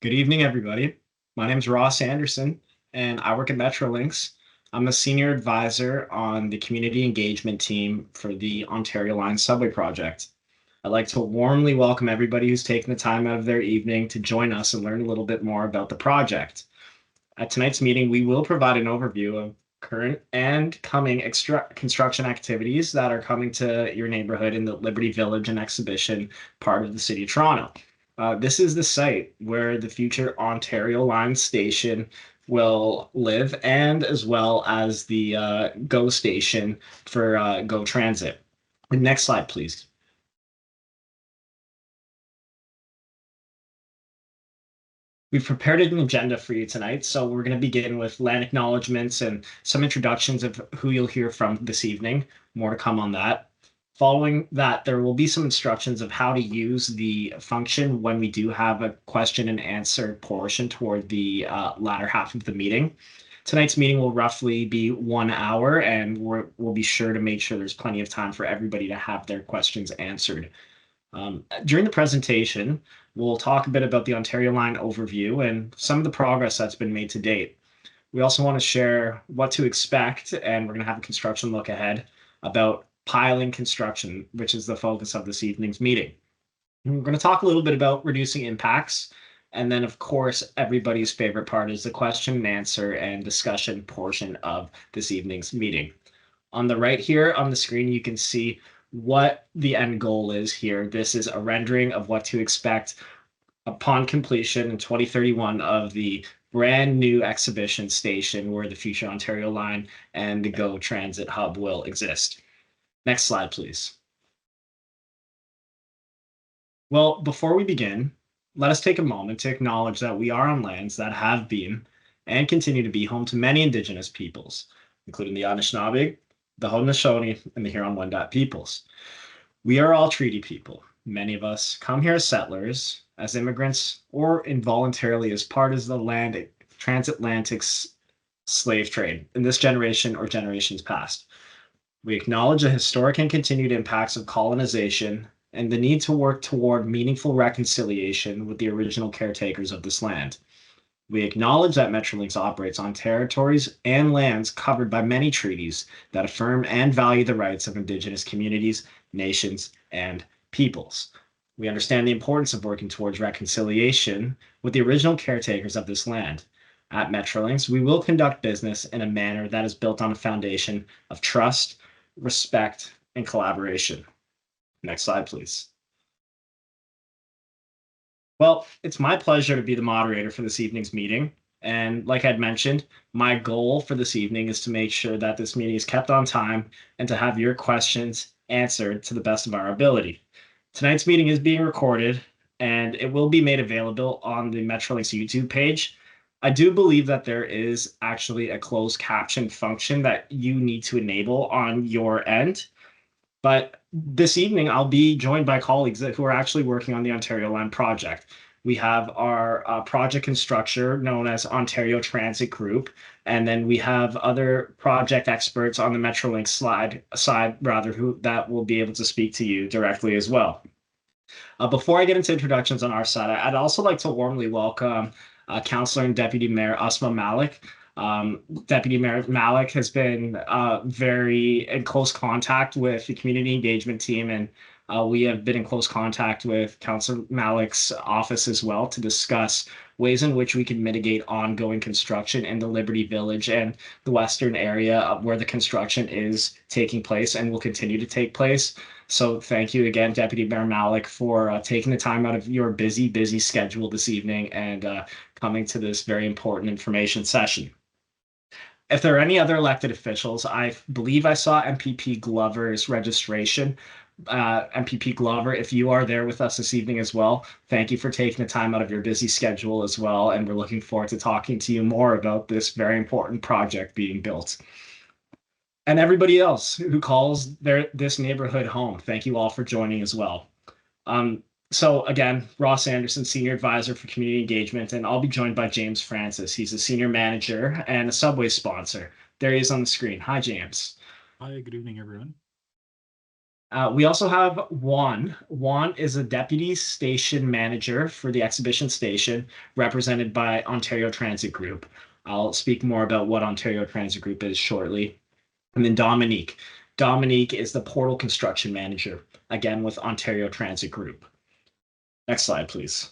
Good evening, everybody. My name is Ross Anderson, and I work at Metrolinx. I'm a senior advisor on the community engagement team for the Ontario Line Subway Project. I'd like to warmly welcome everybody who's taken the time out of their evening to join us and learn a little bit more about the project. At tonight's meeting, we will provide an overview of current and coming construction activities that are coming to your neighborhood in the Liberty Village and Exhibition part of the City of Toronto. This is the site where the future Ontario Line station will live, and as well as the GO station for GO Transit. Next slide, please. We've prepared an agenda for you tonight, so we're going to begin with land acknowledgements and some introductions of who you'll hear from this evening. More to come on that. Following that, there will be some instructions of how to use the function when we do have a question and answer portion toward the latter half of the meeting. Tonight's meeting will roughly be 1 hour, and we'll be sure to make sure there's plenty of time for everybody to have their questions answered. During the presentation, we'll talk a bit about the Ontario Line overview and some of the progress that's been made to date. We also want to share what to expect, and we're going to have a construction look ahead about piling construction, which is the focus of this evening's meeting. And we're going to talk a little bit about reducing impacts. And then, of course, everybody's favorite part is the question and answer and discussion portion of this evening's meeting. On the right here on the screen, you can see what the end goal is here. This is a rendering of what to expect upon completion in 2031 of the brand new exhibition station where the future Ontario Line and the GO Transit Hub will exist. Next slide, please. Well, before we begin, let us take a moment to acknowledge that we are on lands that have been and continue to be home to many Indigenous peoples, including the Anishinaabe, the Haudenosaunee, and the Huron-Wendat peoples. We are all treaty people. Many of us come here as settlers, as immigrants, or involuntarily as part of the transatlantic slave trade in this generation or generations past. We acknowledge the historic and continued impacts of colonization and the need to work toward meaningful reconciliation with the original caretakers of this land. We acknowledge that Metrolinx operates on territories and lands covered by many treaties that affirm and value the rights of Indigenous communities, nations, and peoples. We understand the importance of working towards reconciliation with the original caretakers of this land. At Metrolinx, we will conduct business in a manner that is built on a foundation of trust, respect, and collaboration. Next slide, please. Well, it's my pleasure to be the moderator for this evening's meeting. And like I'd mentioned, my goal for this evening is to make sure that this meeting is kept on time and to have your questions answered to the best of our ability. Tonight's meeting is being recorded and it will be made available on the Metrolinx YouTube page. I do believe that there is actually a closed caption function that you need to enable on your end. But this evening, I'll be joined by colleagues who are actually working on the Ontario Line project. We have our project constructor known as Ontario Transit Group, and then we have other project experts on the Metrolinx side who that will be able to speak to you directly as well. Before I get into introductions on our side, I'd also like to warmly welcome Councillor and Deputy Mayor Asma Malik. Deputy Mayor Malik has been very in close contact with the community engagement team, and we have been in close contact with Councillor Malik's office as well to discuss ways in which we can mitigate ongoing construction in the Liberty Village and the western area where the construction is taking place and will continue to take place. So thank you again, Deputy Mayor Malik, for taking the time out of your busy schedule this evening and coming to this very important information session. If there are any other elected officials, I believe I saw MPP Glover's registration. MPP Glover, if you are there with us this evening as well, thank you for taking the time out of your busy schedule as well. And we're looking forward to talking to you more about this very important project being built. And everybody else who calls this neighborhood home, thank you all for joining as well. So again, Ross Anderson, Senior Advisor for Community Engagement, and I'll be joined by James Francis. He's a Senior Manager and a Subway sponsor. There he is on the screen. Hi, James. Hi, good evening, everyone. We also have Juan. Juan is a deputy station manager for the exhibition station, represented by Ontario Transit Group. I'll speak more about what Ontario Transit Group is shortly. And then Dominique. Dominique is the portal construction manager, again with Ontario Transit Group. Next slide, please.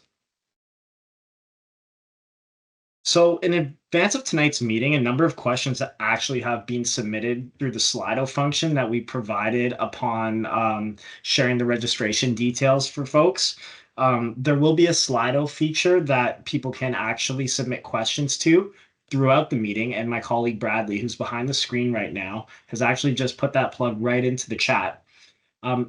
So in advance of tonight's meeting, a number of questions that actually have been submitted through the Slido function that we provided upon sharing the registration details for folks. There will be a Slido feature that people can actually submit questions to throughout the meeting. And my colleague Bradley, who's behind the screen right now, has actually just put that plug right into the chat.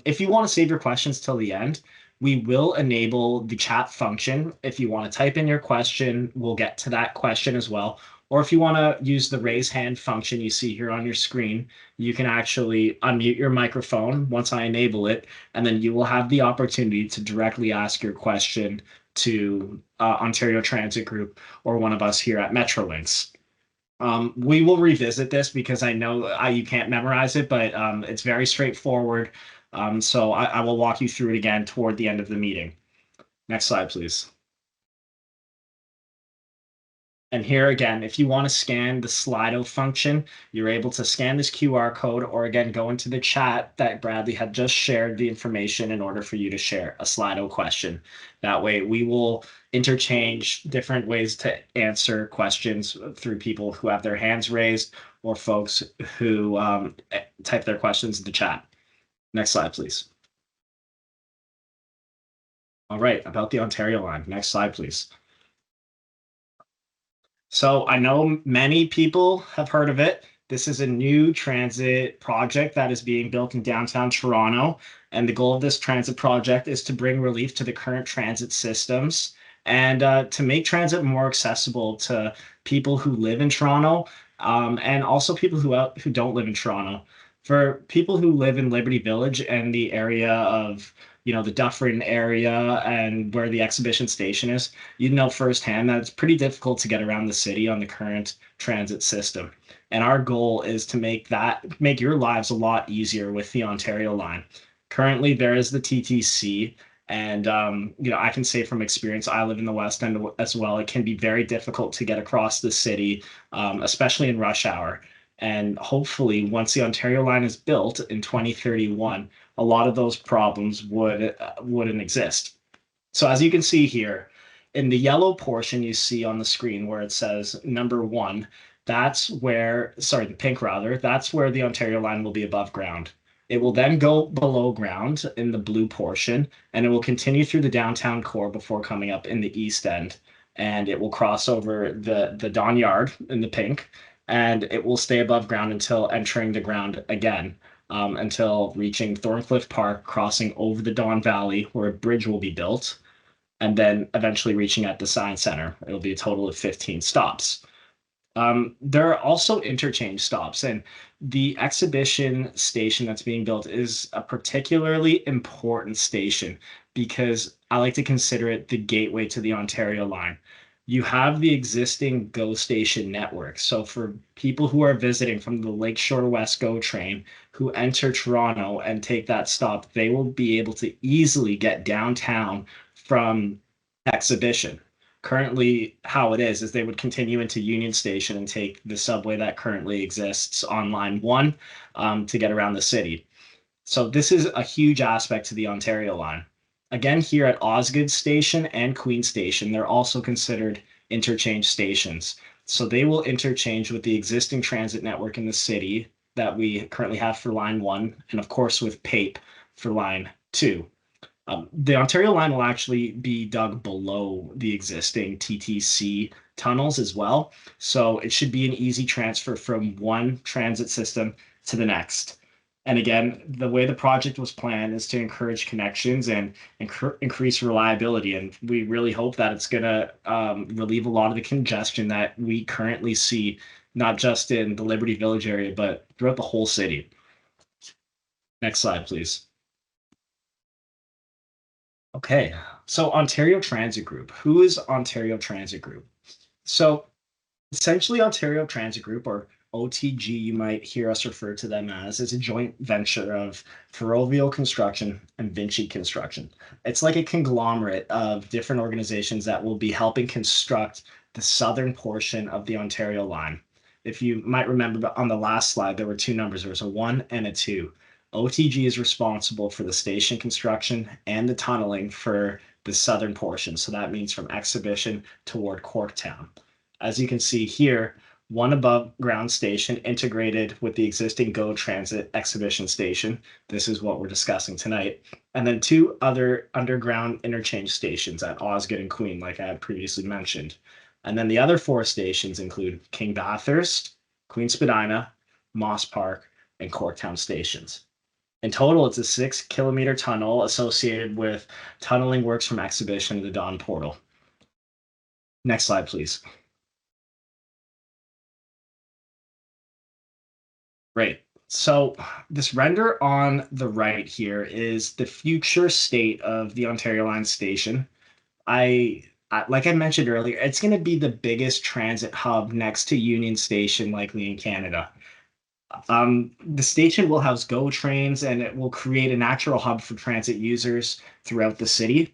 If you want to save your questions till the end, we will enable the chat function. If you want to type in your question, we'll get to that question as well. Or if you want to use the raise hand function you see here on your screen, you can actually unmute your microphone once I enable it, and then you will have the opportunity to directly ask your question to Ontario Transit Group or one of us here at Metrolinx. We will revisit this because I know you can't memorize it, but it's very straightforward. So I will walk you through it again toward the end of the meeting. Next slide, please. And here again, if you want to scan the Slido function, you're able to scan this QR code or again, go into the chat that Bradley had just shared the information in order for you to share a Slido question. That way we will interchange different ways to answer questions through people who have their hands raised or folks who type their questions in the chat. Next slide, please. All right, about the Ontario line. Next slide, please. So I know many people have heard of it. This is a new transit project that is being built in downtown Toronto. And the goal of this transit project is to bring relief to the current transit systems and to make transit more accessible to people who live in Toronto and also people who don't live in Toronto. For people who live in Liberty Village and the area of the Dufferin area and where the exhibition station is, you know firsthand that it's pretty difficult to get around the city on the current transit system. And our goal is to make your lives a lot easier with the Ontario line. Currently, there is the TTC, and I can say from experience, I live in the West End as well. It can be very difficult to get across the city, especially in rush hour. And hopefully, once the Ontario line is built in 2031, a lot of those problems wouldn't exist. So as you can see here, in the yellow portion you see on the screen where it says number 1, the pink rather, that's where the Ontario line will be above ground. It will then go below ground in the blue portion, and it will continue through the downtown core before coming up in the east end. And it will cross over the Don Yard in the pink, and it will stay above ground until entering the ground again, until reaching Thorncliffe Park, crossing over the Don Valley, where a bridge will be built, and then eventually reaching at the Science Center. It'll be a total of 15 stops. There are also interchange stops, and the exhibition station that's being built is a particularly important station because I like to consider it the gateway to the Ontario line. You have the existing GO station network. So for people who are visiting from the Lakeshore West GO train who enter Toronto and take that stop, they will be able to easily get downtown from exhibition. Currently, how it is they would continue into Union Station and take the subway that currently exists on line 1 to get around the city. So this is a huge aspect to the Ontario line. Again, here at Osgoode Station and Queen Station, they're also considered interchange stations. So they will interchange with the existing transit network in the city that we currently have for line 1, and of course with PAPE for line 2. The Ontario line will actually be dug below the existing TTC tunnels as well. So it should be an easy transfer from one transit system to the next. And again, the way the project was planned is to encourage connections and increase reliability. And we really hope that it's going to relieve a lot of the congestion that we currently see, not just in the Liberty Village area, but throughout the whole city. Next slide, please. Okay, so Ontario Transit Group. Who is Ontario Transit Group? So essentially, Ontario Transit Group, or OTG, you might hear us refer to them as, is a joint venture of Ferrovial Construction and Vinci Construction. It's like a conglomerate of different organizations that will be helping construct the southern portion of the Ontario line. If you might remember on the last slide, there were two numbers. There was a 1 and a 2. OTG is responsible for the station construction and the tunneling for the southern portion. So that means from Exhibition toward Corktown. As you can see here, one above ground station integrated with the existing GO Transit Exhibition station. This is what we're discussing tonight. And then two other underground interchange stations at Osgoode and Queen, like I had previously mentioned. And then the other four stations include King Bathurst, Queen Spadina, Moss Park, and Corktown stations. In total, it's a 6-kilometer tunnel associated with tunneling works from Exhibition to the Dawn Portal. Next slide, please. Great. So this render on the right here is the future state of the Ontario Line station. Like I mentioned earlier, it's going to be the biggest transit hub next to Union Station, likely in Canada. The station will house GO trains and it will create a natural hub for transit users throughout the city.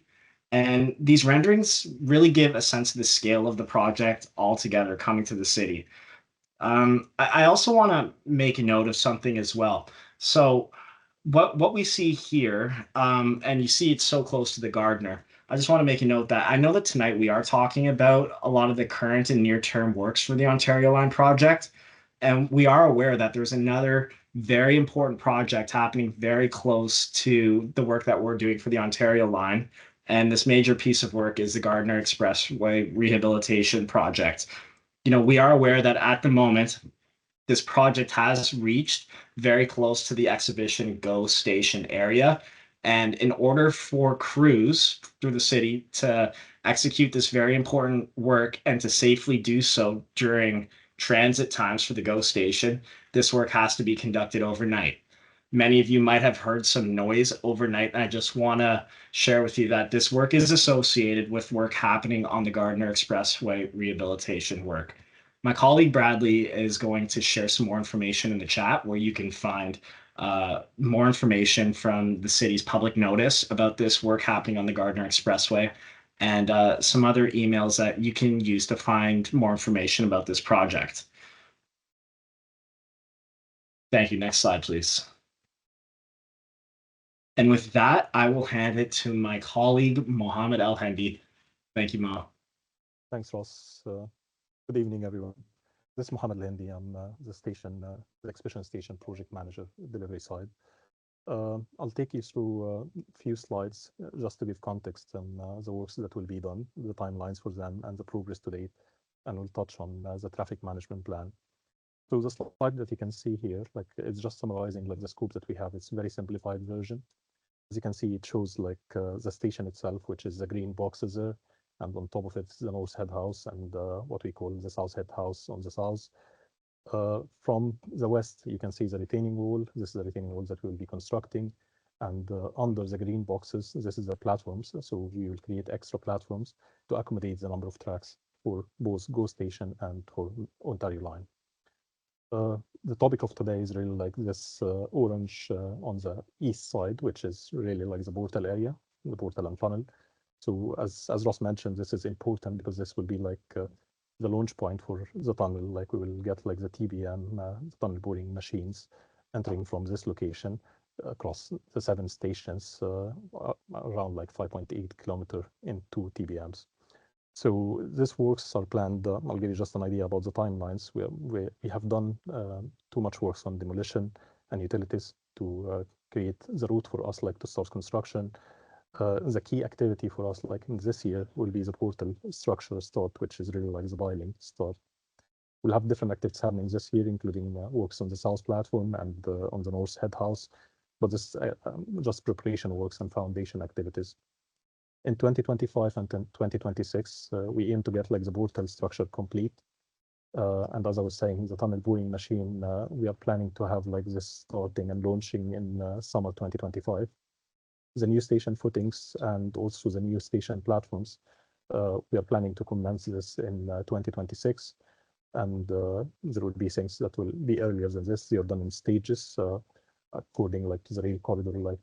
And these renderings really give a sense of the scale of the project altogether coming to the city. I also want to make a note of something as well. So what we see here, and you see it's so close to the Gardiner. I just want to make a note that I know that tonight we are talking about a lot of the current and near-term works for the Ontario Line project. And we are aware that there's another very important project happening very close to the work that we're doing for the Ontario Line. And this major piece of work is the Gardiner Expressway Rehabilitation Project. We are aware that at the moment, this project has reached very close to the Exhibition GO station area. And in order for crews through the city to execute this very important work and to safely do so during transit times for the GO station, this work has to be conducted overnight. Many of you might have heard some noise overnight, and I just want to share with you that this work is associated with work happening on the Gardiner Expressway rehabilitation work. My colleague Bradley is going to share some more information in the chat where you can find more information from the city's public notice about this work happening on the Gardiner Expressway and some other emails that you can use to find more information about this project. Thank you. Next slide, please. And with that, I will hand it to my colleague, Mohammed El-Hendi. Thank you, Mo. Thanks, Ross. Good evening, everyone. This is Mohammed El-Hendi. I'm the Exhibition Station Project Manager, delivery side. I'll take you through a few slides just to give context on the works that will be done, the timelines for them, and the progress to date. And we'll touch on the traffic management plan. So the slide that you can see here, it's just summarizing the scope that we have. It's a very simplified version. As you can see, it shows the station itself, which is the green boxes there. And on top of it, the North Head House and what we call the South Head House on the south. From the west, you can see the retaining wall. This is the retaining wall that we'll be constructing. And under the green boxes, this is the platforms. So we will create extra platforms to accommodate the number of tracks for both GO station and for Ontario Line. The topic of today is really this orange on the east side, which is really the portal area, the portal and tunnel. So as Ross mentioned, this is important because this will be the launch point for the tunnel. We will get the TBM, the tunnel boring machines entering from this location across the 7 stations around 5.8 kilometer in 2 TBMs. So this works are planned. I'll give you just an idea about the timelines. We have done too much work on demolition and utilities to create the route for us to start construction. The key activity for us in this year will be the portal structure start, which is really the piling start. We'll have different activities happening this year, including works on the south platform and on the North Head House, but this just preparation works and foundation activities. In 2025 and 2026, we aim to get the portal structure complete. And as I was saying, the tunnel boring machine, we are planning to have this starting and launching in summer 2025. The new station footings and also the new station platforms, we are planning to commence this in 2026. and there will be things that will be earlier than this. They are done in stages according like to the rail corridor, like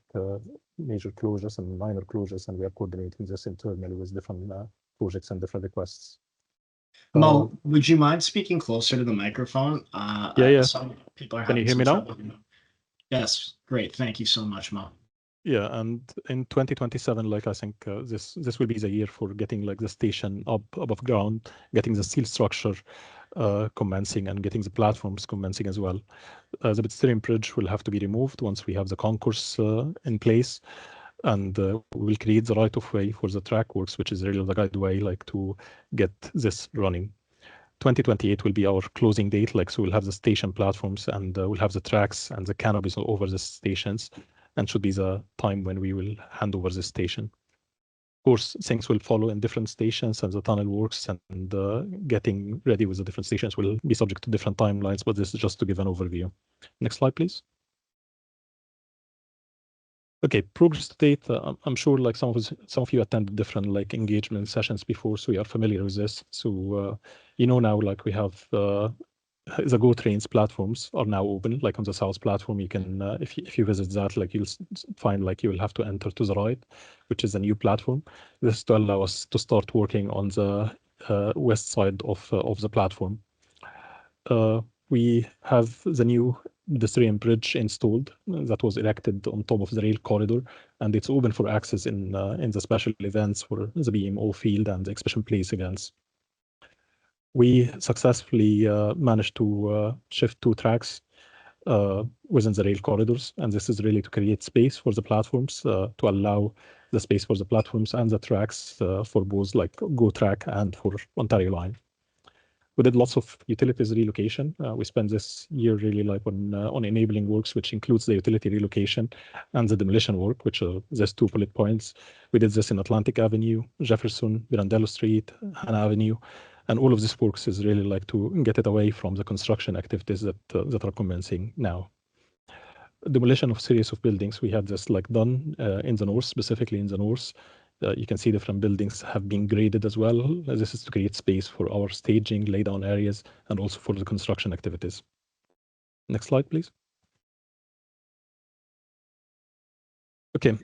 major closures and minor closures, and we are coordinating this internally with different projects and different requests. Mo, would you mind speaking closer to the microphone? Yeah. Some people are Can you having hear some me now? trouble. Yes, great. Thank you so much, Mo. Yeah, and in 2027, like I think this will be the year for getting like the station up above ground, getting the steel structure commencing, and getting the platforms commencing as well. The pedestrian bridge will have to be removed once we have the concourse in place, and we will create the right of way for the track works, which is really the guideway, like to get this running. 2028 will be our closing date, like so we'll have the station platforms and we'll have the tracks and the canopies all over the stations, and should be the time when we will hand over the station. Of course, things will follow in different stations and the tunnel works and getting ready with the different stations will be subject to different timelines, but this is just to give an overview. Next slide, please. Okay, progress to date. I'm sure like some of you attended different like engagement sessions before, so you are familiar with this. So you know now like we have the Go Trains platforms are now open. Like on the South platform, you can if you visit that, like you'll find like you will have to enter to the right, which is a new platform. This to allow us to start working on the west side of the platform. We have the new pedestrian bridge installed that was erected on top of the rail corridor, and it's open for access in the special events for the BMO field and the exhibition place events. We successfully managed to shift 2 tracks within the rail corridors, and this is really to create space for the platforms, to allow the space for the platforms and the tracks for both like Go Track and for Ontario Line. We did lots of utilities relocation. We spent this year really like on enabling works, which includes the utility relocation and the demolition work, which are these 2 bullet points. We did this in Atlantic Avenue, Jefferson, Mirandello Street, Hannah Avenue, and all of this works is really like to get it away from the construction activities that are commencing now. Demolition of series of buildings, we had this like done in the north, specifically in the north. You can see different buildings have been graded as well. This is to create space for our staging, laydown areas, and also for the construction activities. Next slide, please. Okay,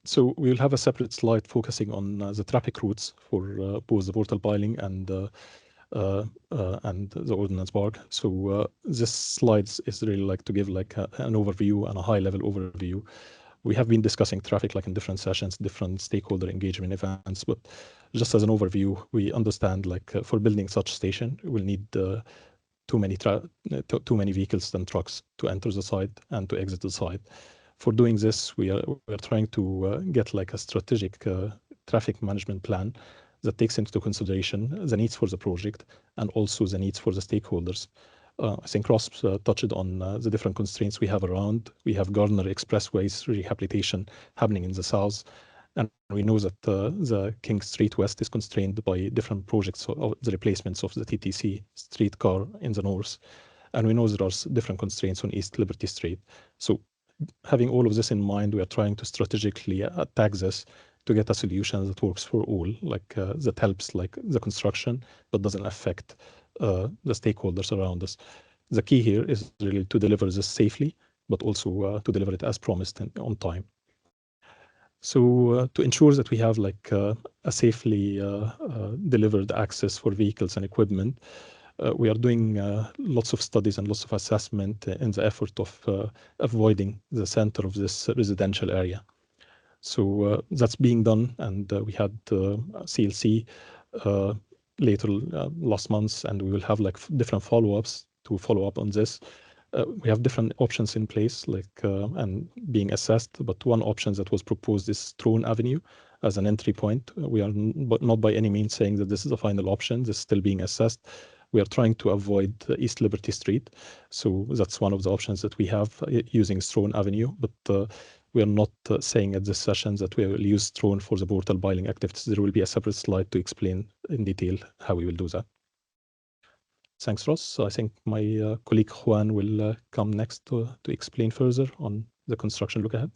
so we will have a separate slide focusing on the traffic routes for both the Portal Piling and the Ordnance Park. So this slide is really like to give like an overview and a high-level overview. We have been discussing traffic like in different sessions, different stakeholder engagement events, but just as an overview, we understand like for building such station, we'll need too many vehicles and trucks to enter the site and to exit the site. For doing this, we are trying to get like a strategic traffic management plan that takes into consideration the needs for the project and also the needs for the stakeholders. I think Ross touched on the different constraints we have around. We have Gardner Expressway's rehabilitation happening in the south, and we know that the King Street West is constrained by different projects of the replacements of the TTC streetcar in the north. And we know there are different constraints on East Liberty Street. So having all of this in mind, we are trying to strategically attack this to get a solution that works for all, like that helps like the construction, but doesn't affect the stakeholders around us. The key here is really to deliver this safely, but also to deliver it as promised and on time. So to ensure that we have like a safely delivered access for vehicles and equipment, we are doing lots of studies and lots of assessment in the effort of avoiding the center of this residential area. So that's being done, and we had CLC later last month, and we will have like different follow-ups to follow up on this. We have different options in place, like and being assessed. But one option that was proposed is Throne Avenue as an entry point. We are not by any means saying that this is the final option. This is still being assessed. We are trying to avoid East Liberty Street, so that's one of the options that we have using Throne Avenue. But we are not saying at this session that we will use Throne for the Portal Piling activities. There will be a separate slide to explain in detail how we will do that. Thanks, Ross. I think my colleague Juan will come next to explain further on the construction look ahead.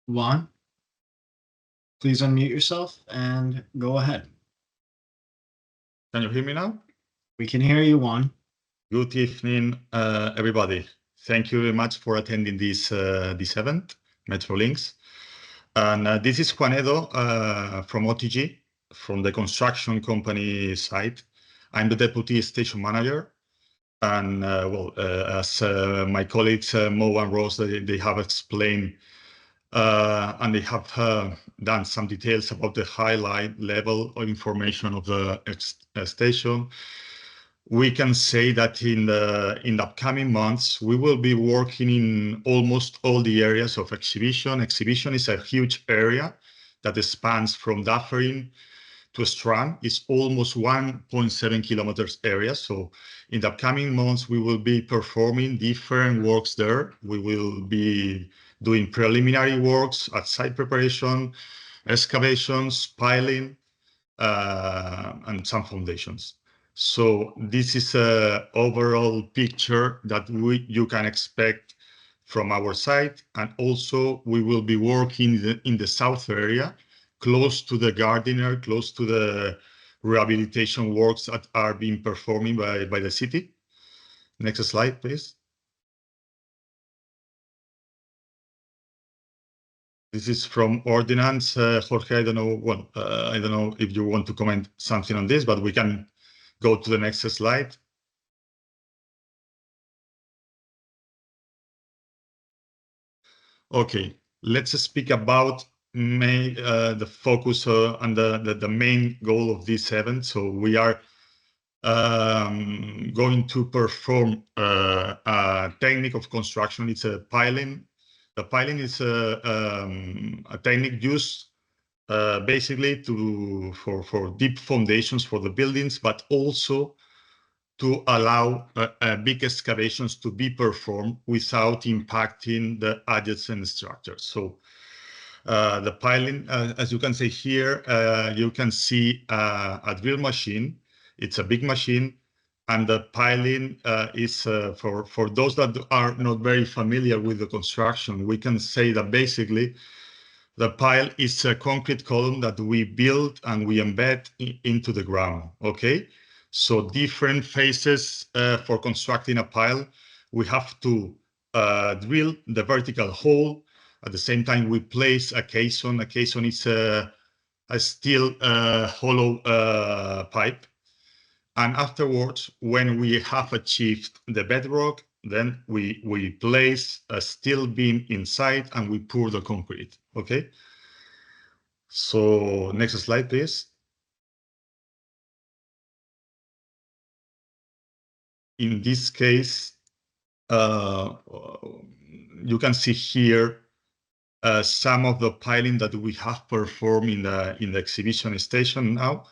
Juan, please unmute yourself and go ahead. Can you hear me now? We can hear you, Juan. Good evening, everybody. Thank you very much for attending this event, Metrolinx. And this is Juan Edo from OTG, from the construction company side. I'm the deputy station manager. And as my colleagues Mo and Rose, they have explained and they have done some details about the highlight level of information of the station. We can say that in the upcoming months, we will be working in almost all the areas of exhibition. Exhibition is a huge area that spans from Dufferin to Strand. It's almost 1.7 kilometers area. So in the upcoming months, we will be performing different works there. We will be doing preliminary works at site preparation, excavations, piling, and some foundations. So this is an overall picture that you can expect from our site. And also we will be working in the south area, close to the Gardiner, close to the rehabilitation works that are being performed by the city. Next slide, please. This is from Ordinance. Jorge, I don't know if you want to comment something on this, but we can go to the next slide. Okay, let's speak about the focus and the main goal of this event. So we are going to perform a technique of construction. It's a piling. The piling is a technique used basically for deep foundations for the buildings, but also to allow big excavations to be performed without impacting the adjacent structures. So the piling, as you can see here, you can see a drill machine. It's a big machine, and the piling is for those that are not very familiar with the construction. We can say that basically the pile is a concrete column that we build and we embed into the ground. Okay. So different phases for constructing a pile. We have to drill the vertical hole. At the same time, we place a caisson. A caisson is a steel hollow pipe. And afterwards, when we have achieved the bedrock, then we place a steel beam inside and we pour the concrete. Okay. So next slide, please. In this case, you can see here some of the piling that we have performed in the exhibition station now.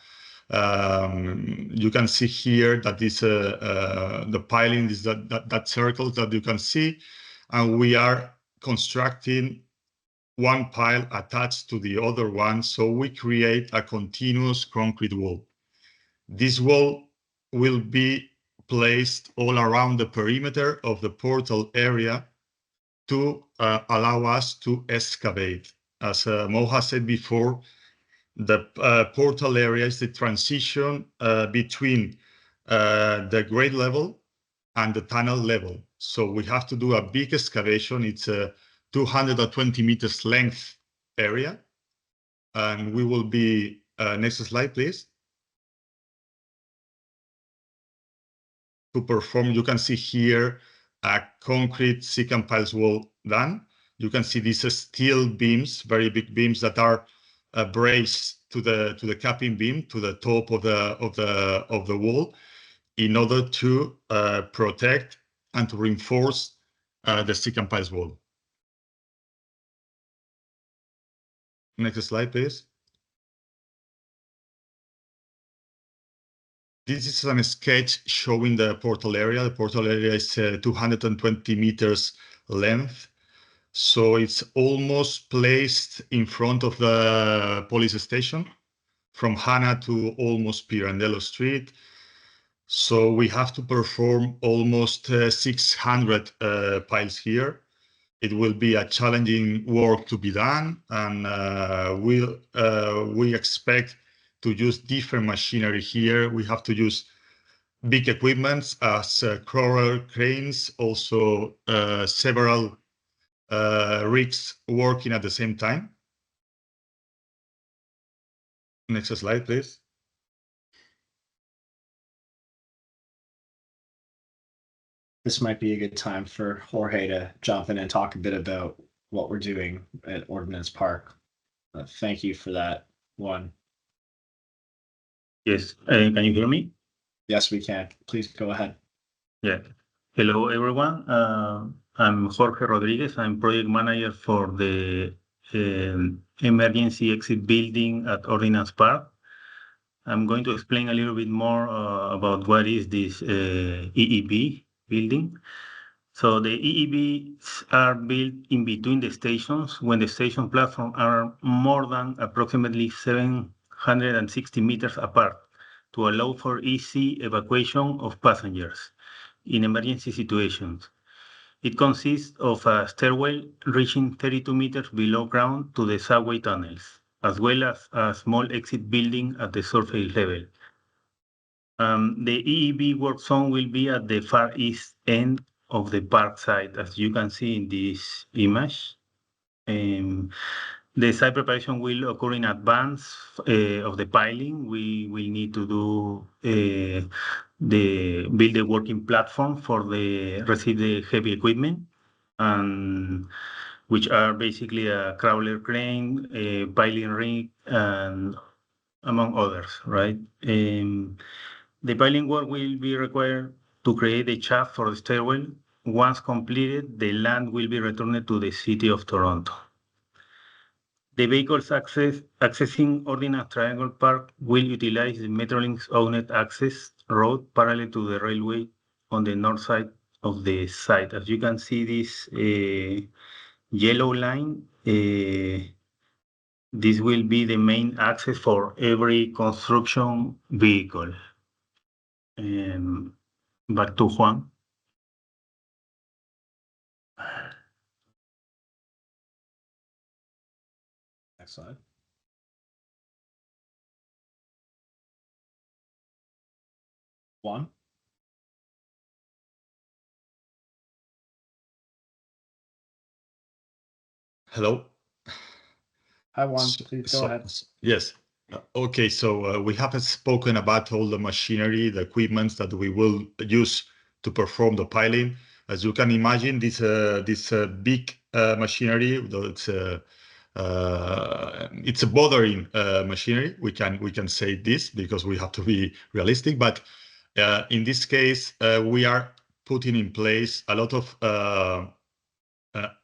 You can see here that this the piling is that circle that you can see, and we are constructing one pile attached to the other one, so we create a continuous concrete wall. This wall will be placed all around the perimeter of the portal area to allow us to excavate. As Mo has said before, the portal area is the transition between the grade level and the tunnel level. So we have to do a big excavation. It's a 220 meters length area. And we will be, next slide, please. To perform, you can see here a concrete secant piles wall done. You can see these steel beams, very big beams that are braced to the capping beam, to the top of the wall, in order to protect and to reinforce the secant piles wall. Next slide, please. This is a sketch showing the portal area. The portal area is 220 meters length. So it's almost placed in front of the police station from Hana to almost Pirandello Street. So we have to perform almost 600 piles here. It will be a challenging work to be done, and we expect to use different machinery here. We have to use big equipments as crawler cranes, also several rigs working at the same time. Next slide, please. This might be a good time for Jorge to jump in and talk a bit about what we're doing at Ordnance Park. Thank you for that, Juan. Yes, can you hear me? Yes, we can. Please go ahead. Yeah. Hello, everyone. I'm Jorge Rodriguez. I'm project manager for the emergency exit building at Ordnance Park. I'm going to explain a little bit more about what is this EEB building. So the EEBs are built in between the stations when the station platforms are more than approximately 760 meters apart to allow for easy evacuation of passengers in emergency situations. It consists of a stairwell reaching 32 meters below ground to the subway tunnels, as well as a small exit building at the surface level. The EEB work zone will be at the far east end of the park site, as you can see in this image. The site preparation will occur in advance of the piling. We will need to do build a working platform for receive the heavy equipment, and which are basically a crawler crane, a piling rig, and among others, right? The piling work will be required to create a shaft for the stairwell. Once completed, the land will be returned to the City of Toronto. The vehicles accessing Ordnance Triangle Park will utilize the Metrolinx owned access road parallel to the railway on the north side of the site. As you can see, this yellow line, this will be the main access for every construction vehicle. Back to Juan. Next slide. Juan? Hello. Hi, Juan. Please go ahead. Yes. Okay, so we have spoken about all the machinery, the equipment that we will use to perform the piling. As you can imagine, this big machinery, it's a bothering machinery. We can say this because we have to be realistic. But in this case, we are putting in place a lot of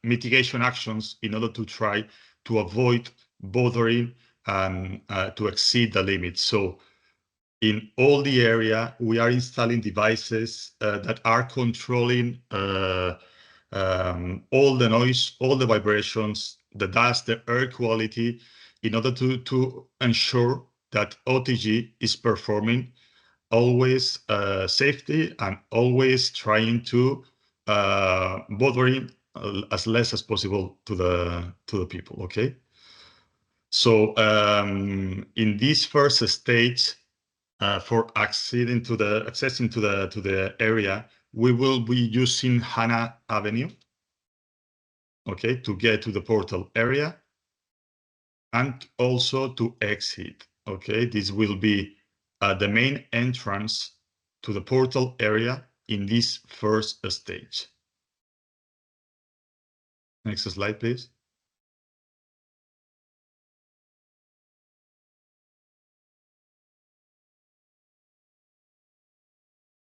mitigation actions in order to try to avoid bothering and to exceed the limits. So in all the area, we are installing devices that are controlling all the noise, all the vibrations, the dust, the air quality, in order to ensure that OTG is performing always safety and always trying to bothering as less as possible to the people. Okay. So in this first stage, for accessing to the area, we will be using Hannah Avenue, okay, to get to the portal area and also to exit. Okay, this will be the main entrance to the portal area in this first stage. Next slide, please.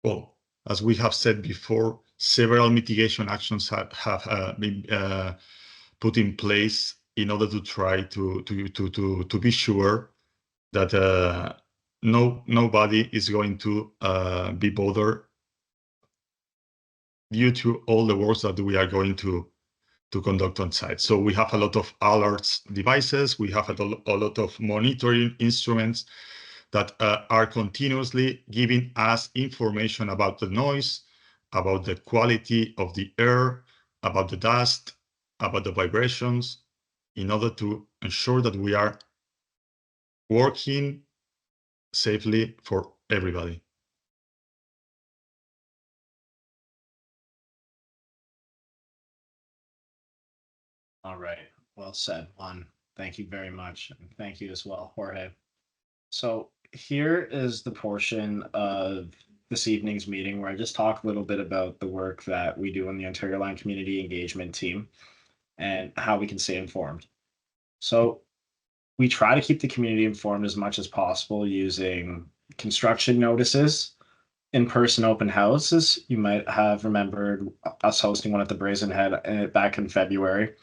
Well, as we have said before, several mitigation actions have been put in place in order to try to be sure that nobody is going to be bothered due to all the works that we are going to conduct on site. So we have a lot of alerts devices, we have a lot of monitoring instruments that are continuously giving us information about the noise, about the quality of the air, about the dust, about the vibrations in order to ensure that we are working safely for everybody. All right. Well said, Juan. Thank you very much. And thank you as well, Jorge. So here is the portion of this evening's meeting where I just talk a little bit about the work that we do on the Ontario Line Community Engagement Team and how we can stay informed. So we try to keep the community informed as much as possible using construction notices, in-person open houses. You might have remembered us hosting one at the Brazen Head back in February.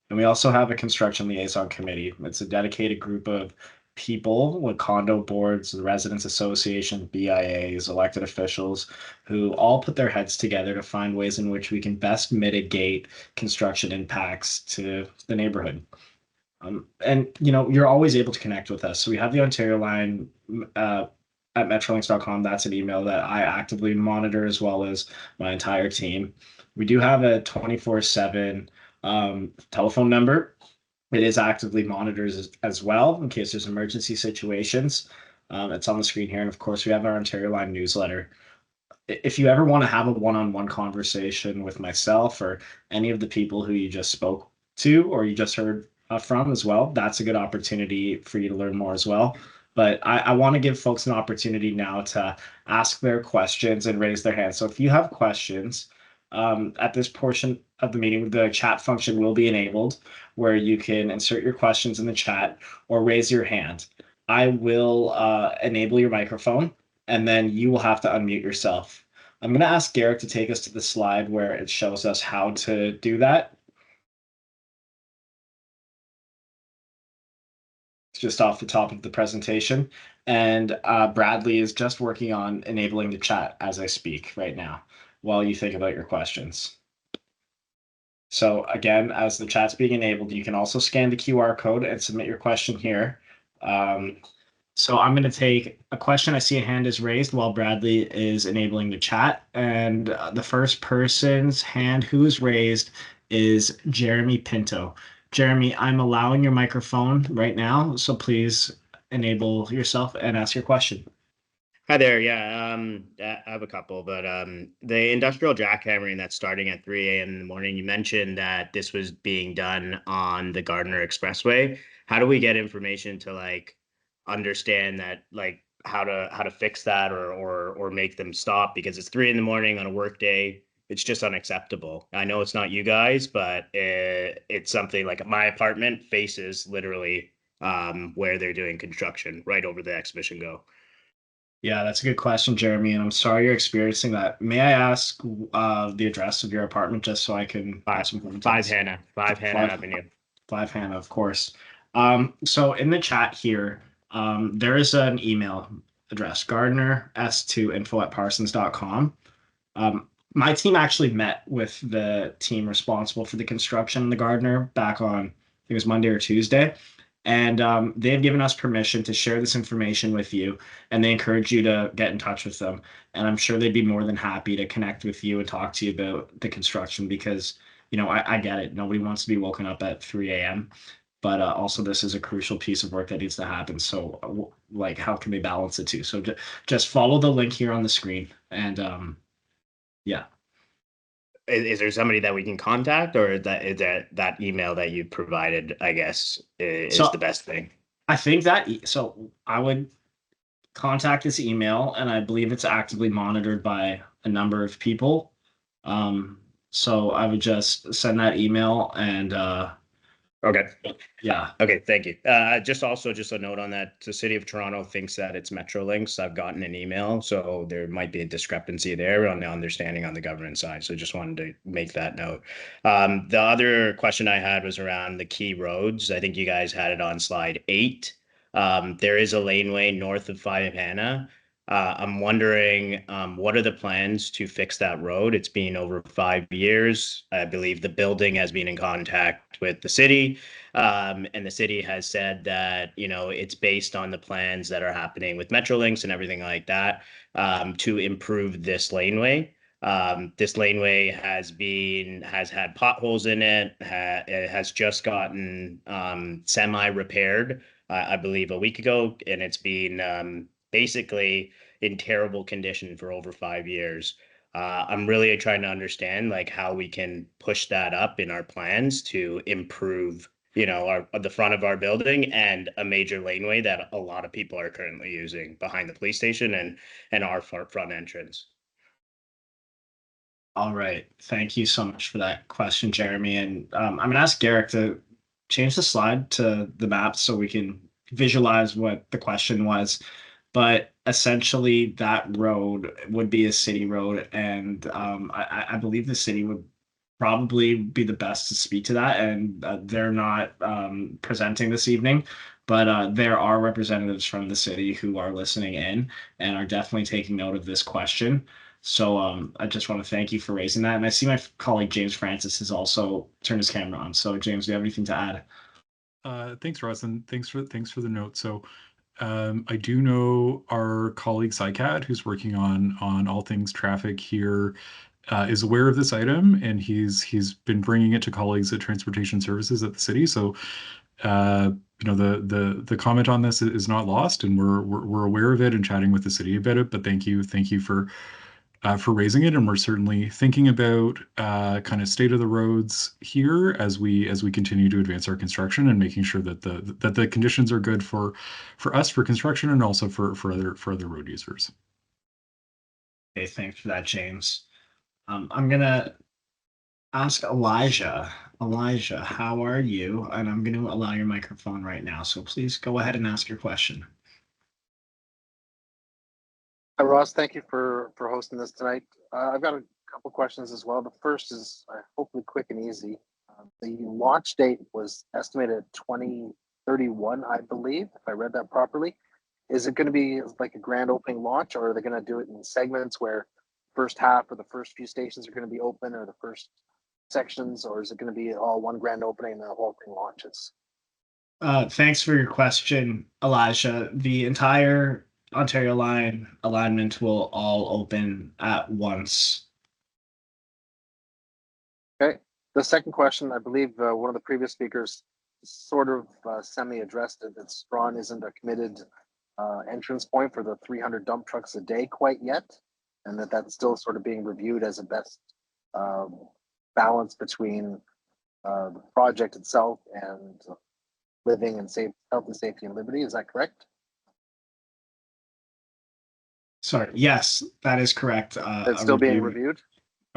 And we also have a construction liaison committee. It's a dedicated group of people with condo boards, the residents association, BIAs, elected officials, who all put their heads together to find ways in which we can best mitigate construction impacts to the neighborhood. And you're always able to connect with us. So we have the Ontario line at metrolinx.com. That's an email that I actively monitor, as well as my entire team. We do have a 24/7 telephone number. It is actively monitored as well in case there's emergency situations. It's on the screen here. And of course, we have our Ontario Line newsletter. If you ever want to have a one-on-one conversation with myself or any of the people who you just spoke to or you just heard from as well, that's a good opportunity for you to learn more as well. But I want to give folks an opportunity now to ask their questions and raise their hands. So if you have questions, at this portion of the meeting, the chat function will be enabled where you can insert your questions in the chat or raise your hand. I will enable your microphone and then you will have to unmute yourself. I'm going to ask Garrett to take us to the slide where it shows us how to do that. It's just off the top of the presentation. And Bradley is just working on enabling the chat as I speak right now while you think about your questions. So again, as the chat's being enabled, you can also scan the QR code and submit your question here. So I'm going to take a question. I see a hand is raised while Bradley is enabling the chat. And the first person's hand who is raised is Jeremy Pinto. Jeremy, I'm allowing your microphone right now, so please enable yourself and ask your question. Hi there. Yeah, I have a couple, but the industrial jackhammering that's starting at 3 a.m. in the morning, you mentioned that this was being done on the Gardiner Expressway. How do we get information to understand that, how to fix that or make them stop? Because it's 3 in the morning on a work day. It's just unacceptable. I know it's not you guys, but it's something like my apartment faces literally where they're doing construction right over the exhibition go. Yeah, that's a good question, Jeremy, and I'm sorry you're experiencing that. May I ask the address of your apartment just so I can have some context? 5 Hannah Avenue. 5 Hannah, of course. So in the chat here, there is an email address, gardiners2info@parsons.com. My team actually met with the team responsible for the construction in the Gardiner back on, I think it was Monday or Tuesday. And they've given us permission to share this information with you, and they encourage you to get in touch with them. And I'm sure they'd be more than happy to connect with you and talk to you about the construction because, I get it. Nobody wants to be woken up at 3 a.m. But also this is a crucial piece of work that needs to happen. So how can they balance it too? So just follow the link here on the screen. And yeah. Is there somebody that we can contact, or is that email that you provided, I guess, is the best thing? I think so I would contact this email, and I believe it's actively monitored by a number of people. So I would just send that email and okay. Yeah. Okay, thank you. Just a note on that. The City of Toronto thinks that it's Metrolinx. I've gotten an email, so there might be a discrepancy there on the understanding on the government side. So just wanted to make that note. The other question I had was around the key roads. I think you guys had it on slide 8. There is a laneway north of 5 Hannah. I'm wondering, what are the plans to fix that road? It's been over 5 years. I believe the building has been in contact with the city, and the city has said that, it's based on the plans that are happening with Metrolinx and everything like that, to improve this laneway. This laneway has had potholes in it. It has just gotten semi-repaired, I believe, a week ago, and it's been basically in terrible condition for over 5 years. I'm really trying to understand like how we can push that up in our plans to improve, the front of our building and a major laneway that a lot of people are currently using behind the police station and our front entrance. All right. Thank you so much for that question, Jeremy. And I'm going to ask Garrick to change the slide to the map so we can visualize what the question was. But essentially, that road would be a city road. And I believe the city would probably be the best to speak to that. And they're not presenting this evening. But there are representatives from the city who are listening in and are definitely taking note of this question. So I just want to thank you for raising that. And I see my colleague James Francis has also turned his camera on. So James, do you have anything to add? Thanks, Russ, and thanks for the note. So I do know our colleague Cycad, who's working on all things traffic here, is aware of this item, and he's been bringing it to colleagues at Transportation Services at the city. So the comment on this is not lost, and we're aware of it and chatting with the city about it. But thank you for raising it, and we're certainly thinking about kind of state of the roads here as we continue to advance our construction and making sure that the conditions are good for us for construction and also for other road users. Okay, thanks for that, James. I'm gonna ask Elijah. Elijah, how are you? And I'm going to allow your microphone right now. So please go ahead and ask your question. Hi, Ross. Thank you for hosting this tonight. I've got a couple questions as well. The first is hopefully quick and easy. The launch date was estimated at 2031, I believe, if I read that properly. Is it going to be like a grand opening launch, or are they going to do it in segments where first half or the first few stations are going to be open, or the first sections, or is it going to be all one grand opening and the whole thing launches? Thanks for your question, Elijah. The entire Ontario line alignment will all open at once. Okay. The second question, I believe one of the previous speakers sort of semi-addressed it, that Strawn isn't a committed entrance point for the 300 dump trucks a day quite yet, and that's still sort of being reviewed as a best balance between the project itself and living and health and safety and liberty. Is that correct? Sorry. Yes, that is correct. It's still being reviewed?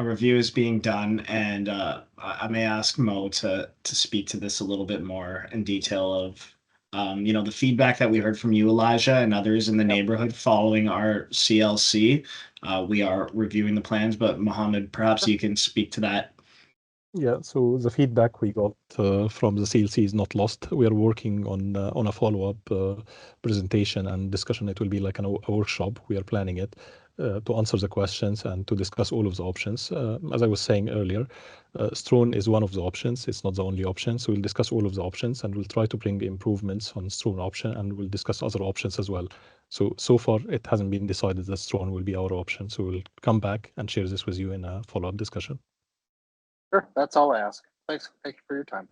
A review is being done, and I may ask Mo to speak to this a little bit more in detail of the feedback that we heard from you, Elijah, and others in the neighborhood following our CLC. We are reviewing the plans, but Mohammed, perhaps you can speak to that. Yeah, so the feedback we got from the CLC is not lost. We are working on a follow-up presentation and discussion. It will be like a workshop. We are planning it to answer the questions and to discuss all of the options. As I was saying earlier, Strawn is one of the options. It's not the only option. So we'll discuss all of the options, and we'll try to bring improvements on Strawn option, and we'll discuss other options as well. So far, it hasn't been decided that Strawn will be our option. So we'll come back and share this with you in a follow-up discussion. Sure, that's all I ask. Thanks. Thank you for your time.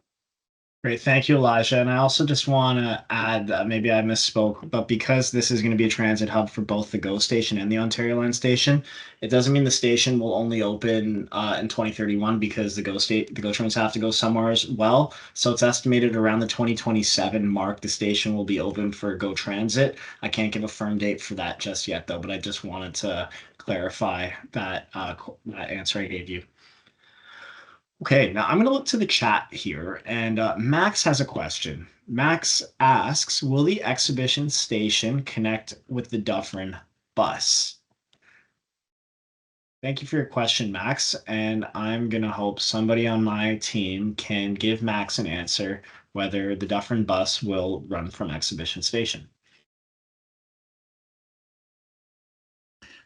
Great. Thank you, Elijah. And I also just want to add, maybe I misspoke, but because this is going to be a transit hub for both the GO station and the Ontario Line station, it doesn't mean the station will only open in 2031 because the GO trains have to go somewhere as well. So it's estimated around the 2027 mark, the station will be open for GO Transit. I can't give a firm date for that just yet, though, but I just wanted to clarify that answer I gave you. Okay, now I'm going to look to the chat here, and Max has a question. Max asks, will the exhibition station connect with the Dufferin bus? Thank you for your question, Max, and I'm going to hope somebody on my team can give Max an answer whether the Dufferin bus will run from exhibition station.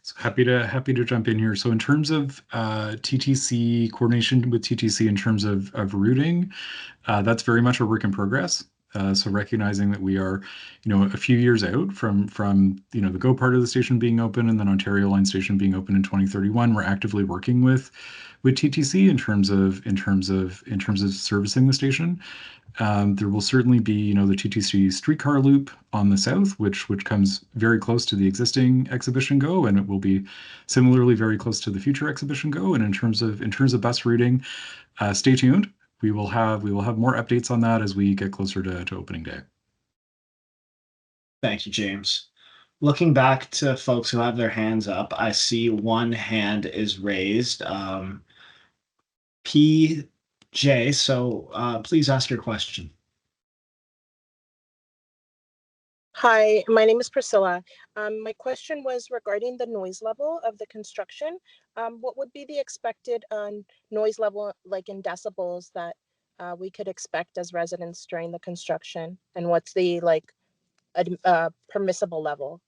So happy to jump in here. So in terms of TTC coordination with TTC in terms of routing, that's very much a work in progress. So recognizing that we are, a few years out from the GO part of the station being open and then Ontario Line station being open in 2031, we're actively working with TTC in terms of servicing the station. There will certainly be, the TTC streetcar loop on the south, which comes very close to the existing Exhibition GO, and it will be similarly very close to the future Exhibition GO. And in terms of bus routing, stay tuned. We will have more updates on that as we get closer to opening day. Thank you, James. Looking back to folks who have their hands up, I see one hand is raised. PJ, so please ask your question. Hi, my name is Priscilla. My question was regarding the noise level of the construction. What would be the expected noise level, like in decibels, that we could expect as residents during the construction? And what's the permissible level?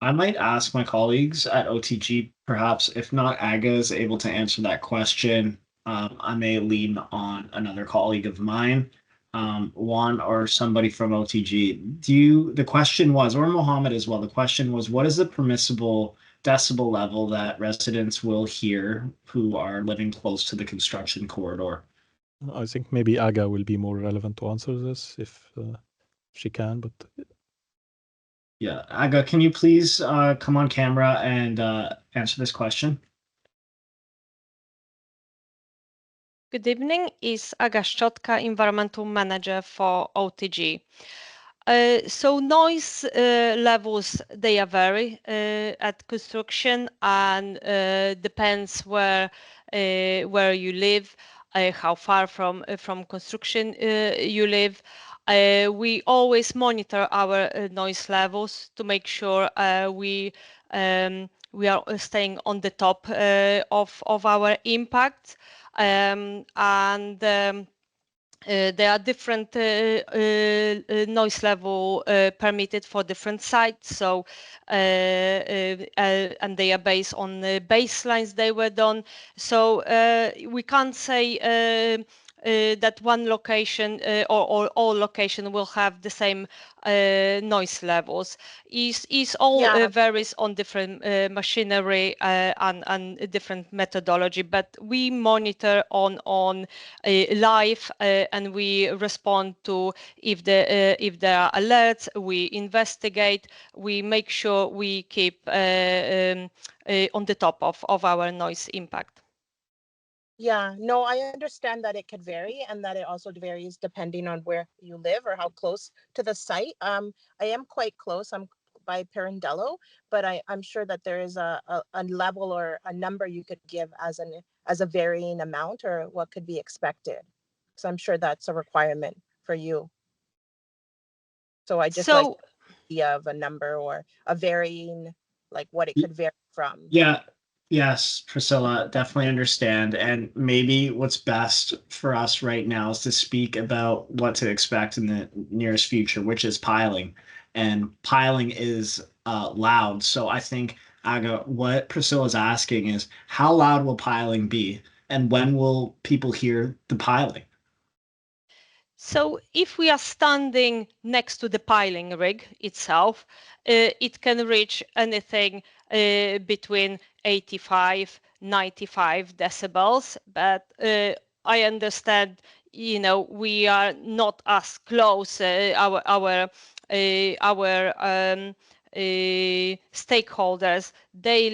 I might ask my colleagues at OTG, perhaps if not Aga is able to answer that question, I may lean on another colleague of mine, Juan or somebody from OTG. The question was, or Mohammed as well, the question was, what is the permissible decibel level that residents will hear who are living close to the construction corridor? I think maybe Aga will be more relevant to answer this if she can, but yeah, Aga, can you please come on camera and answer this question? Good evening, is Aga Szczotka, Environmental Manager for OTG. So noise levels, they are vary at construction and depends where you live, how far from construction you live. We always monitor our noise levels to make sure we are staying on the top of our impact. And there are different noise level permitted for different sites. So and they are based on the baselines they were done. So we can't say that one location or all location will have the same noise levels. Is all varies on different machinery and different methodology, but we monitor on live and we respond to if there are alerts, we investigate, we make sure we keep on the top of our noise impact. Yeah, no, I understand that it could vary and that it also varies depending on where you live or how close to the site. I am quite close. I'm by Pirandello, but I'm sure that there is a level or a number you could give as a varying amount or what could be expected. So I'm sure that's a requirement for you. So I just like the idea of a number or a varying, like what it could vary from. Yeah. Yes, Priscilla, definitely understand. And maybe what's best for us right now is to speak about what to expect in the nearest future, which is piling. And piling is loud. So I think, Aga, what Priscilla's asking is, how loud will piling be? And when will people hear the piling? So if we are standing next to the piling rig itself, it can reach anything between 85, 95 decibels. But I understand, we are not as close. Our stakeholders, they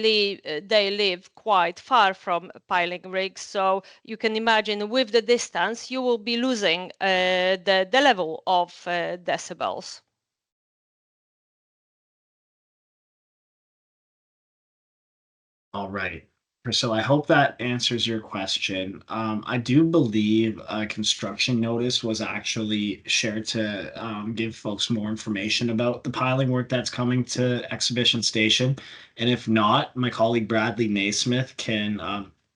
live quite far from piling rigs, so you can imagine with the distance you will be losing the level of decibels. All right. Priscilla, I hope that answers your question. I do believe a construction notice was actually shared to give folks more information about the piling work that's coming to Exhibition Station. And if not, my colleague Bradley Naismith can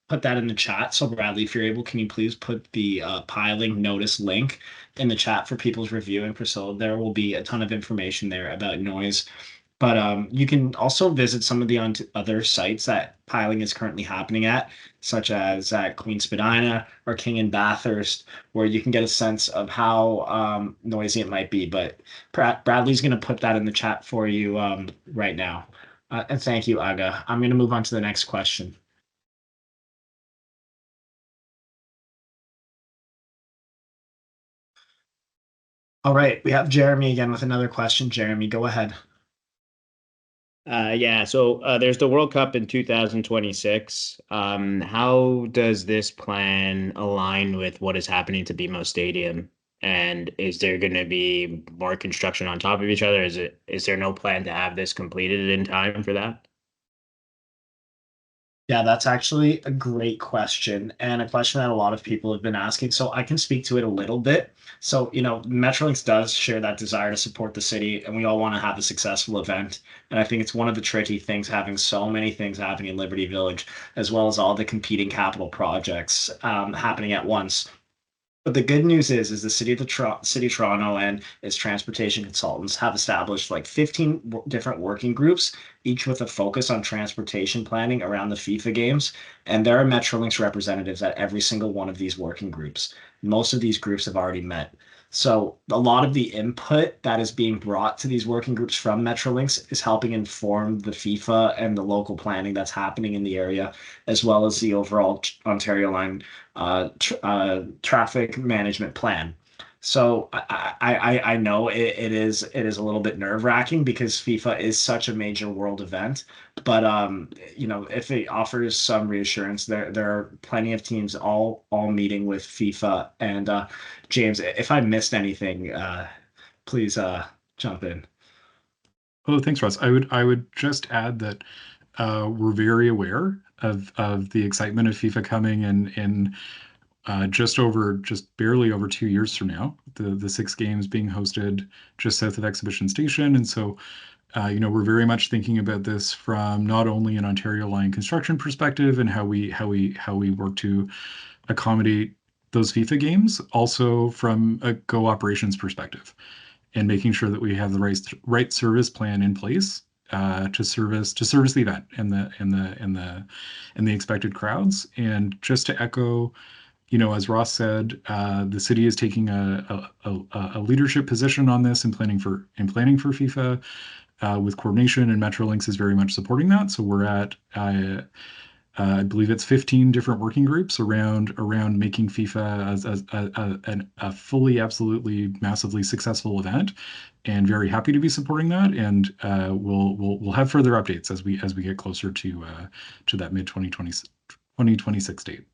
put that in the chat. So Bradley, if you're able, can you please put the piling notice link in the chat for people's review? And Priscilla, there will be a ton of information there about noise But you can also visit some of the other sites that piling is currently happening at, such as at Queen Spadina or King and Bathurst, where you can get a sense of how noisy it might be. But Bradley's going to put that in the chat for you right now. And thank you, Aga. I'm going to move on to the next question. All right, we have Jeremy again with another question. Jeremy, go ahead. Yeah, so there's the World Cup in 2026. How does this plan align with what is happening to BMO Stadium? And is there going to be more construction on top of each other? Is there no plan to have this completed in time for that? Yeah, that's actually a great question, and a question that a lot of people have been asking. So I can speak to it a little bit. So, Metrolinx does share that desire to support the city, and we all want to have a successful event. And I think it's one of the tricky things having so many things happening in Liberty Village, as well as all the competing capital projects happening at once. But the good news is the city of Toronto and its transportation consultants have established like 15 different working groups, each with a focus on transportation planning around the FIFA games. And there are Metrolinx representatives at every single one of these working groups. Most of these groups have already met. So a lot of the input that is being brought to these working groups from Metrolinx is helping inform the FIFA and the local planning that's happening in the area, as well as the overall Ontario Line traffic management plan. So I know it is a little bit nerve wracking because FIFA is such a major world event, but if it offers some reassurance, there are plenty of teams all meeting with FIFA. And James, if I missed anything, please jump in. Oh, thanks, Ross. I would just add that we're very aware of the excitement of FIFA coming in just barely over 2 years from now, the 6 games being hosted just south of Exhibition Station. And so, we're very much thinking about this from not only an Ontario Line construction perspective and how we work to accommodate those FIFA games, also from a Go operations perspective, and making sure that we have the right service plan in place to service the event and the expected crowds. And just to echo, as Ross said, the city is taking a leadership position on this and planning for FIFA with coordination, and Metrolinx is very much supporting that. So we're at I believe it's 15 different working groups around making FIFA as a fully, absolutely, massively successful event, and very happy to be supporting that. And we'll have further updates as we get closer to that mid-2026 date.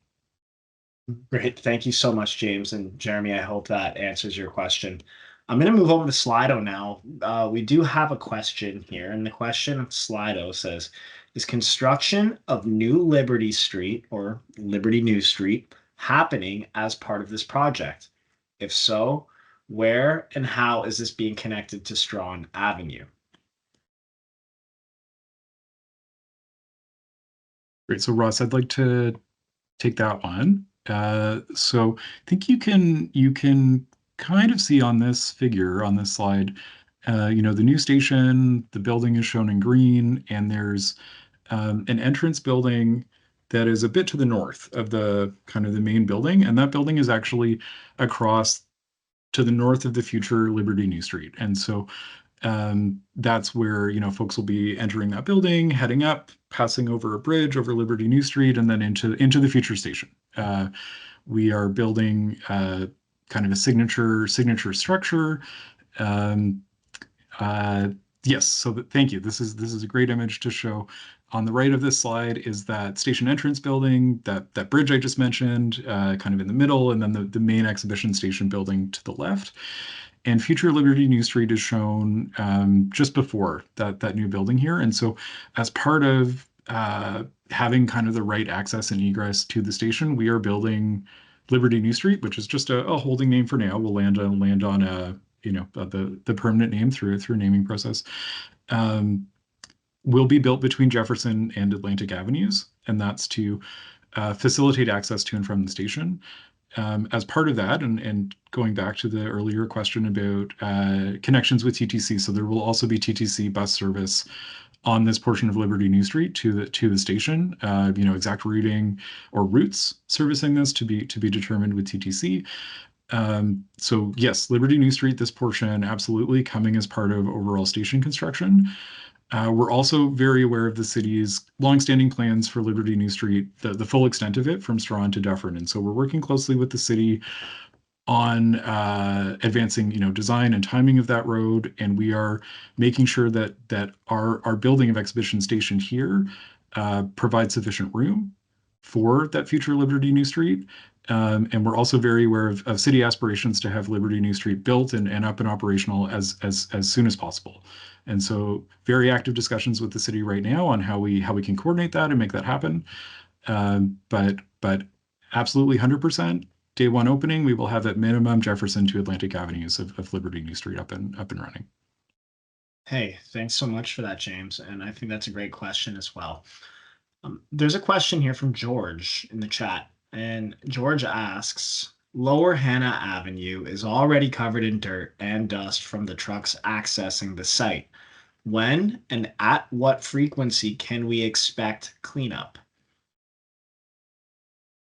Great. Thank you so much, James. And Jeremy, I hope that answers your question. I'm going to move over to Slido now. We do have a question here, and the question of Slido says, is construction of New Liberty Street or Liberty New Street happening as part of this project? If so, where and how is this being connected to Strawn Avenue? Great. So Ross, I'd like to take that one. So I think you can kind of see on this figure, on this slide, the new station, the building is shown in green, and there's an entrance building that is a bit to the north of the main building, and that building is actually across to the north of the future Liberty New Street. And so that's where folks will be entering that building, heading up, passing over a bridge over Liberty New Street, and then into the future station. We are building kind of a signature structure. Yes, so thank you. This is a great image to show. On the right of this slide is that station entrance building, that bridge I just mentioned, kind of in the middle, and then the main exhibition station building to the left. And future Liberty New Street is shown just before that new building here. And so as part of having kind of the right access and egress to the station, we are building Liberty New Street, which is just a holding name for now. We'll land on the permanent name through a naming process. Will be built between Jefferson and Atlantic Avenues, and that's to facilitate access to and from the station. As part of that, and going back to the earlier question about connections with TTC, so there will also be TTC bus service on this portion of Liberty New Street to the station. Exact routing or routes servicing this to be determined with TTC. So yes, Liberty New Street, this portion absolutely coming as part of overall station construction. We're also very aware of the city's longstanding plans for Liberty New Street, the full extent of it from Strachan to Dufferin. And so we're working closely with the city on advancing, design and timing of that road. And we are making sure that our building of Exhibition Station here provides sufficient room for that future Liberty New Street. And we're also very aware of city aspirations to have Liberty New Street built and up and operational as soon as possible. And so very active discussions with the city right now on how we can coordinate that and make that happen. But absolutely 100%, day one opening, we will have at minimum Jefferson to Atlantic Avenues of Liberty New Street up and running. Hey, thanks so much for that, James. And I think that's a great question as well. There's a question here from George in the chat. And George asks, Lower Hannah Avenue is already covered in dirt and dust from the trucks accessing the site. When and at what frequency can we expect cleanup?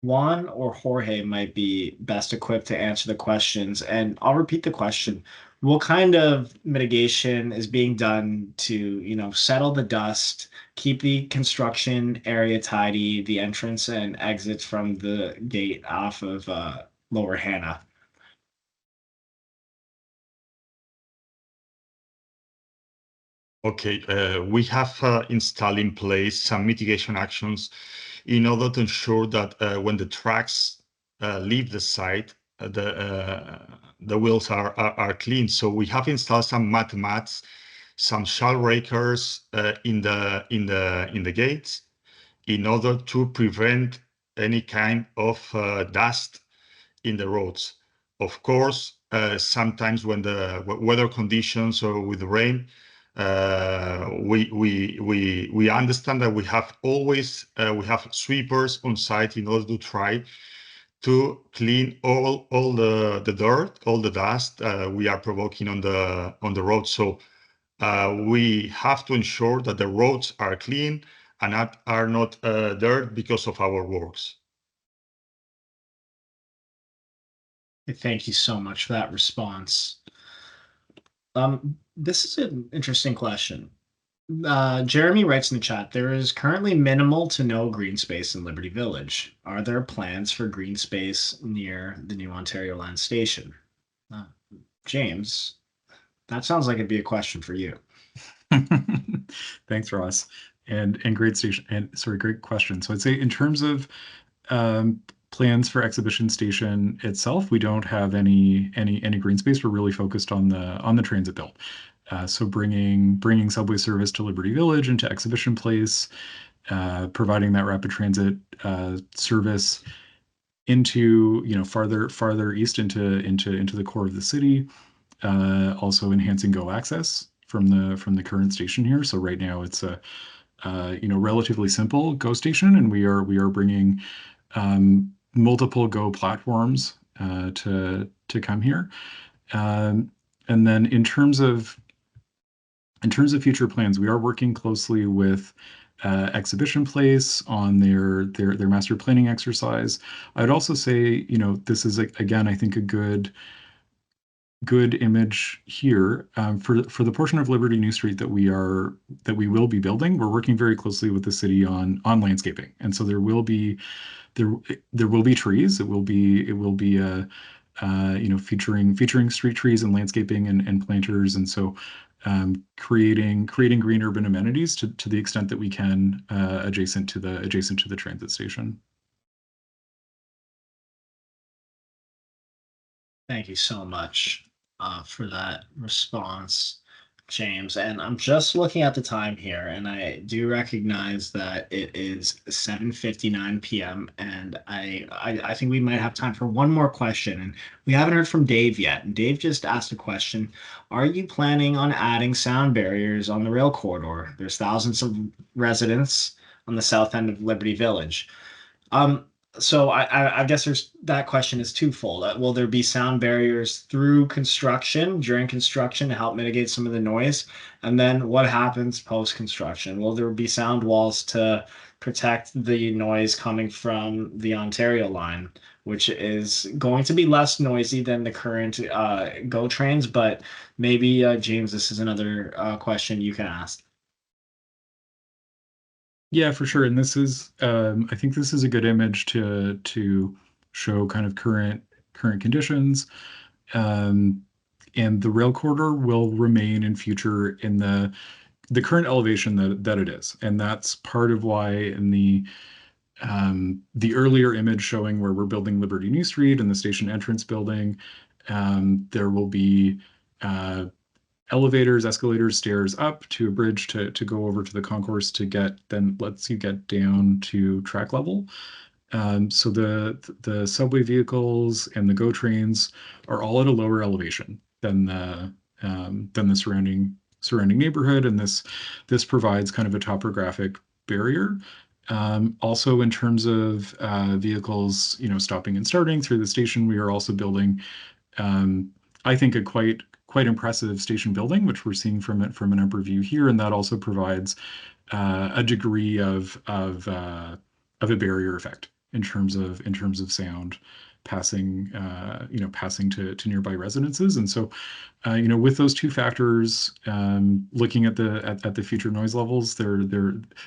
Juan or Jorge might be best equipped to answer the questions, and I'll repeat the question. What kind of mitigation is being done to, settle the dust, keep the construction area tidy, the entrance and exits from the gate off of Lower Hannah? Okay, we have installed in place some mitigation actions in order to ensure that when the trucks leave the site, the wheels are clean. So we have installed some mats, some shell rakers in the gates in order to prevent any kind of dust in the roads. Of course, sometimes when the weather conditions or with rain, we understand that we have sweepers on site in order to try to clean all the dirt, all the dust we are provoking on the road. So we have to ensure that the roads are clean and are not dirt because of our works. Thank you so much for that response. This is an interesting question. Jeremy writes in the chat, there is currently minimal to no green space in Liberty Village. Are there plans for green space near the new Ontario Land Station? James, that sounds like it'd be a question for you. Thanks, Ross. And great question. So I'd say in terms of plans for Exhibition Station itself, we don't have any green space. We're really focused on the transit belt. So bringing subway service to Liberty Village and to Exhibition Place, providing that rapid transit service into farther east into the core of the city. Also enhancing GO access from the current station here. So right now it's a relatively simple GO station, and we are bringing multiple GO platforms to come here. And then in terms of future plans, we are working closely with Exhibition Place on their master planning exercise. I'd also say, this is again, I think a good image here for the portion of Liberty New Street that we will be building. We're working very closely with the city on landscaping, and so there will be trees. It will be featuring street trees and landscaping and planters, and so creating green urban amenities to the extent that we can adjacent to the transit station. Thank you so much for that response, James. And I'm just looking at the time here, and I do recognize that it is 7:59 p.m. And I think we might have time for one more question. And we haven't heard from Dave yet. And Dave just asked a question. Are you planning on adding sound barriers on the rail corridor? There's thousands of residents on the south end of Liberty Village. So I guess that question is twofold. Will there be sound barriers through construction, during construction, to help mitigate some of the noise? And then what happens post-construction? Will there be sound walls to protect the noise coming from the Ontario line, which is going to be less noisy than the current GO trains? But maybe, James, this is another question you can ask. Yeah, for sure. And this is, I think this is a good image to show kind of current conditions. And the rail corridor will remain in future in the current elevation that it is. And that's part of why in the earlier image showing where we're building Liberty New Street and the station entrance building, there will be elevators, escalators, stairs up to a bridge to go over to the concourse then lets you get down to track level. So the subway vehicles and the GO trains are all at a lower elevation than the surrounding neighborhood, and this provides kind of a topographic barrier. Also, in terms of vehicles, stopping and starting through the station, we are also building, I think, a quite impressive station building, which we're seeing from an upper view here, and that also provides a degree of a barrier effect in terms of sound passing to nearby residences. And so with those two factors, looking at the future noise levels, there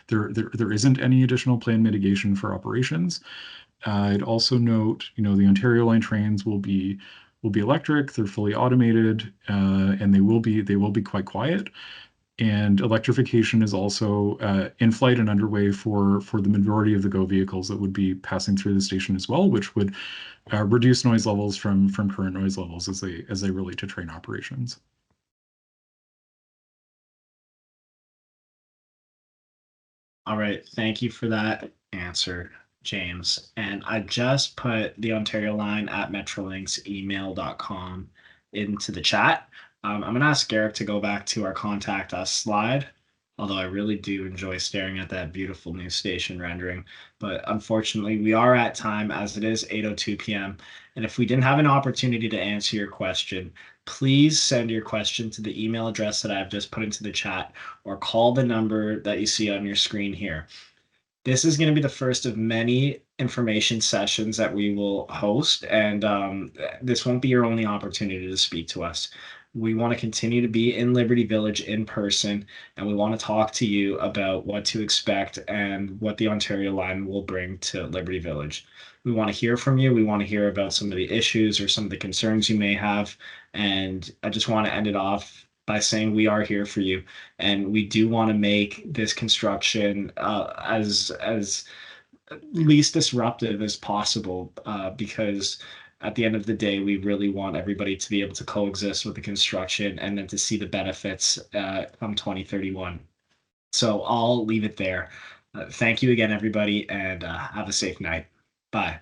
isn't any additional planned mitigation for operations. I'd also note the Ontario line trains will be electric, they're fully automated, and they will be quite quiet. And electrification is also in flight and underway for the majority of the GO vehicles that would be passing through the station as well, which would reduce noise levels from current noise levels as they relate to train operations. All right, thank you for that answer, James. And I just put the Ontario line at metrolinxemail.com into the chat. I'm going to ask Garrick to go back to our contact us slide, although I really do enjoy staring at that beautiful new station rendering. But unfortunately, we are at time as it is 8:02 p.m. And if we didn't have an opportunity to answer your question, please send your question to the email address that I've just put into the chat or call the number that you see on your screen here. This is going to be the first of many information sessions that we will host, and this won't be your only opportunity to speak to us. We want to continue to be in Liberty Village in person, and we want to talk to you about what to expect and what the Ontario line will bring to Liberty Village. We want to hear from you. We want to hear about some of the issues or some of the concerns you may have. And I just want to end it off by saying we are here for you. And we do want to make this construction as least disruptive as possible, because at the end of the day, we really want everybody to be able to coexist with the construction and then to see the benefits come 2031. So I'll leave it there. Thank you again, everybody, and have a safe night. Bye.